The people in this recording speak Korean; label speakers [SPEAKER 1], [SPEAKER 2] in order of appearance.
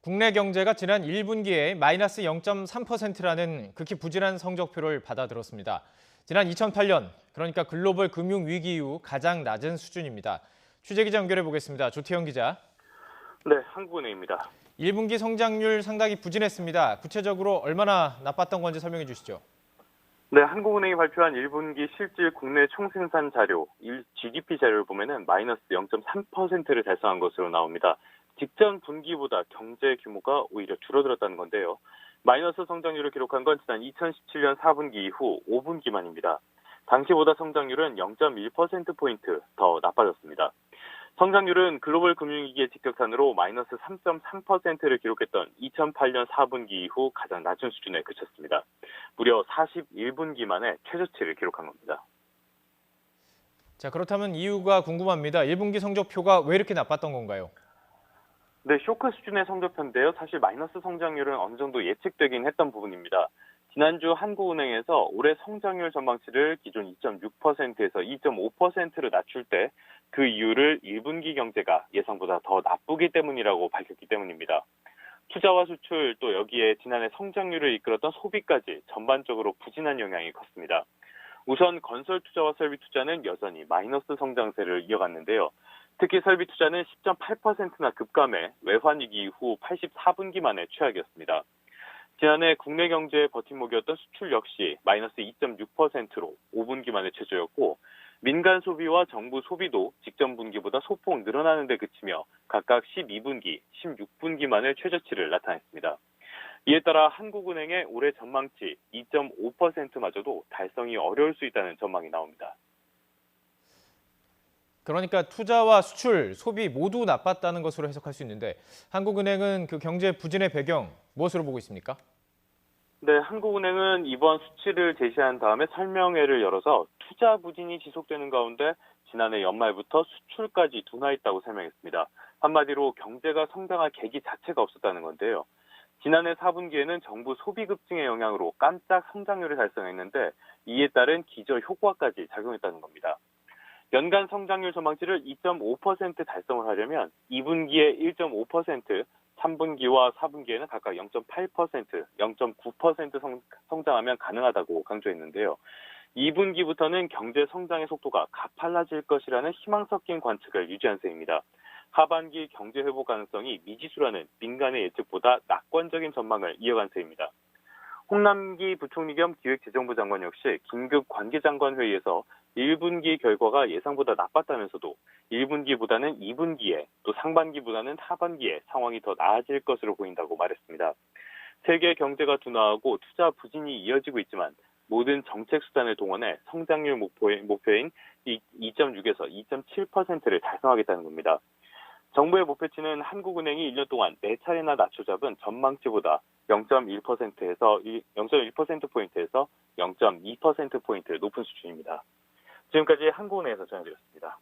[SPEAKER 1] 국내 경제가 지난 1분기에 마이너스 0.3%라는 극히 부진한 성적표를 받아들었습니다. 지난 2008년, 그러니까 글로벌 금융 위기 이후 가장 낮은 수준입니다. 취재기자 연결해 보겠습니다. 조태영 기자.
[SPEAKER 2] 네, 한국은행입니다.
[SPEAKER 1] 1분기 성장률 상당히 부진했습니다. 구체적으로 얼마나 나빴던 건지 설명해 주시죠.
[SPEAKER 2] 네, 한국은행이 발표한 1분기 실질 국내 총생산 자료, GDP 자료를 보면은 마이너스 0.3%를 달성한 것으로 나옵니다. 직전 분기보다 경제 규모가 오히려 줄어들었다는 건데요. 마이너스 성장률을 기록한 건 지난 2017년 4분기 이후 5분기만입니다. 당시보다 성장률은 0.1%포인트 더 나빠졌습니다. 성장률은 글로벌 금융위기의 직격탄으로 마이너스 3.3%를 기록했던 2008년 4분기 이후 가장 낮은 수준에 그쳤습니다. 무려 41분기 만에 최저치를 기록한 겁니다.
[SPEAKER 1] 자, 그렇다면 이유가 궁금합니다. 1분기 성적표가 왜 이렇게 나빴던 건가요?
[SPEAKER 2] 네, 쇼크 수준의 성적표인데요. 사실 마이너스 성장률은 어느 정도 예측되긴 했던 부분입니다. 지난주 한국은행에서 올해 성장률 전망치를 기존 2.6%에서 2.5%로 낮출 때 그 이유를 1분기 경제가 예상보다 더 나쁘기 때문이라고 밝혔기 때문입니다. 투자와 수출 또 여기에 지난해 성장률을 이끌었던 소비까지 전반적으로 부진한 영향이 컸습니다. 우선 건설 투자와 설비 투자는 여전히 마이너스 성장세를 이어갔는데요. 특히 설비 투자는 10.8%나 급감해 외환위기 이후 84분기 만에 최악이었습니다. 지난해 국내 경제의 버팀목이었던 수출 역시 마이너스 2.6%로 5분기 만에 최저였고 민간 소비와 정부 소비도 직전 분기보다 소폭 늘어나는 데 그치며 각각 12분기, 16분기 만에 최저치를 나타냈습니다. 이에 따라 한국은행의 올해 전망치 2.5%마저도 달성이 어려울 수 있다는 전망이 나옵니다.
[SPEAKER 1] 그러니까 투자와 수출, 소비 모두 나빴다는 것으로 해석할 수 있는데 한국은행은 그 경제 부진의 배경 무엇으로 보고 있습니까?
[SPEAKER 2] 네, 한국은행은 이번 수치를 제시한 다음에 설명회를 열어서 투자 부진이 지속되는 가운데 지난해 연말부터 수출까지 둔화했다고 설명했습니다. 한마디로 경제가 성장할 계기 자체가 없었다는 건데요. 지난해 4분기에는 정부 소비 급증의 영향으로 깜짝 성장률을 달성했는데 이에 따른 기저 효과까지 작용했다는 겁니다. 연간 성장률 전망치를 2.5% 달성을 하려면 2분기에 1.5%, 3분기와 4분기에는 각각 0.8%, 0.9% 성장하면 가능하다고 강조했는데요. 2분기부터는 경제 성장의 속도가 가팔라질 것이라는 희망 섞인 관측을 유지한 셈입니다. 하반기 경제 회복 가능성이 미지수라는 민간의 예측보다 낙관적인 전망을 이어간 셈입니다. 홍남기 부총리 겸 기획재정부 장관 역시 긴급 관계장관 회의에서 1분기 결과가 예상보다 나빴다면서도 1분기보다는 2분기에 또 상반기보다는 하반기에 상황이 더 나아질 것으로 보인다고 말했습니다. 세계 경제가 둔화하고 투자 부진이 이어지고 있지만 모든 정책 수단을 동원해 성장률 목표인 2.6에서 2.7%를 달성하겠다는 겁니다. 정부의 목표치는 한국은행이 1년 동안 4차례나 낮춰잡은 전망치보다 0.1%에서 0.1%포인트에서 0.2%포인트 높은 수준입니다. 지금까지 한국은행에서 전해드렸습니다.